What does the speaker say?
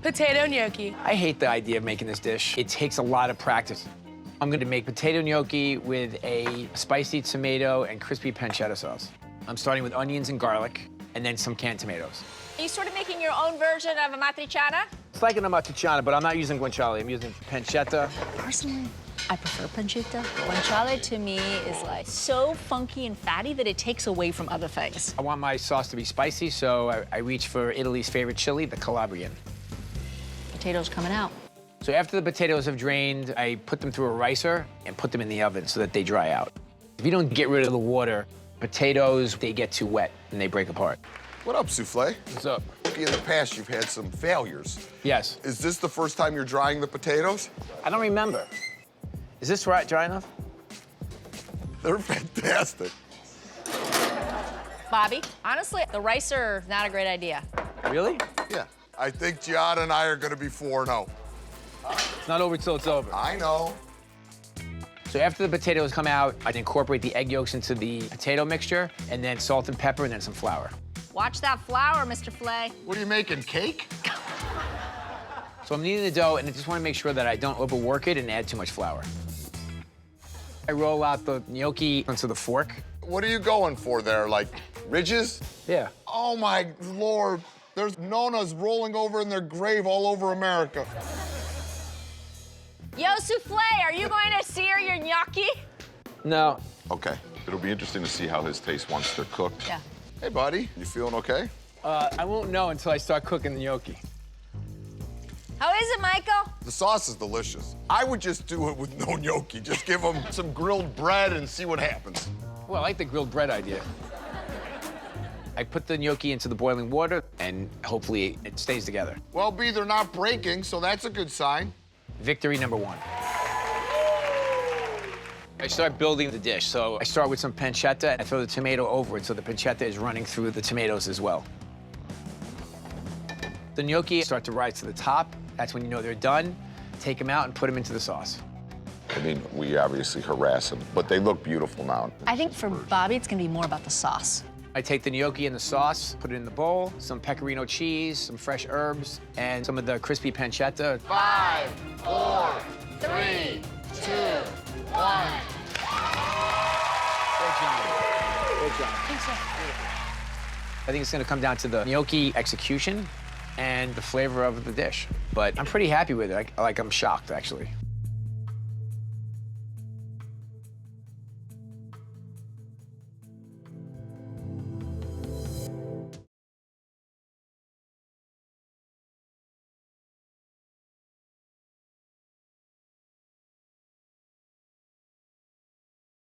Potato gnocchi. I hate the idea of making this dish. It takes a lot of practice. I'm gonna make potato gnocchi with a spicy tomato and crispy pancetta sauce. I'm starting with onions and garlic, and then some canned tomatoes. Are you sort of making your own version of a matriciana? It's like an amatriciana, but I'm not using guanciale. I'm using pancetta. Personally, I prefer pancetta. Guanciale to me is like so funky and fatty that it takes away from other things. I want my sauce to be spicy, so I reach for Italy's favorite chili, the Calabrian. Potatoes coming out. So after the potatoes have drained, I put them through a ricer and put them in the oven so that they dry out. If you don't get rid of the water, potatoes, they get too wet and they break apart. What up, Souffle? What's up? In the past, you've had some failures. Yes. Is this the first time you're drying the potatoes? I don't remember. Is this dry enough? They're fantastic. Bobby, honestly, the ricer is not a great idea. Really? Yeah. I think Giada and I are gonna be 4-0. It's not over till it's over. I know. So after the potatoes come out, I incorporate the egg yolks into the potato mixture, and then salt and pepper, and then some flour. Watch that flour, Mr. Flay. What are you making, cake? So I'm kneading the dough, and I just want to make sure that I don't overwork it and add too much flour. I roll out the gnocchi onto the fork. What are you going for there, like ridges? Yeah. Oh my Lord, there's Nonas rolling over in their grave all over America. Yo, Souffle, are you going to sear your gnocchi? No. Okay. It'll be interesting to see how his tastes once they're cooked. Yeah. Hey, buddy, you feeling okay? I won't know until I start cooking the gnocchi. How is it, Michael? The sauce is delicious. I would just do it with no gnocchi. Just give them some grilled bread and see what happens. Well, I like the grilled bread idea. I put the gnocchi into the boiling water, and hopefully it stays together. Well, B, they're not breaking, so that's a good sign. Victory number one. I start building the dish. So I start with some pancetta. I throw the tomato over it so the pancetta is running through the tomatoes as well. The gnocchi start to rise to the top. That's when you know they're done. Take them out and put them into the sauce. I mean, we obviously harass them, but they look beautiful now. I think for Bobby, it's going to be more about the sauce. I take the gnocchi and the sauce, put it in the bowl, some pecorino cheese, some fresh herbs, and some of the crispy pancetta. 5, 4, 3, 2, 1. Great job. Great job. I think it's gonna come down to the gnocchi execution and the flavor of the dish. But I'm pretty happy with it. I'm shocked, actually.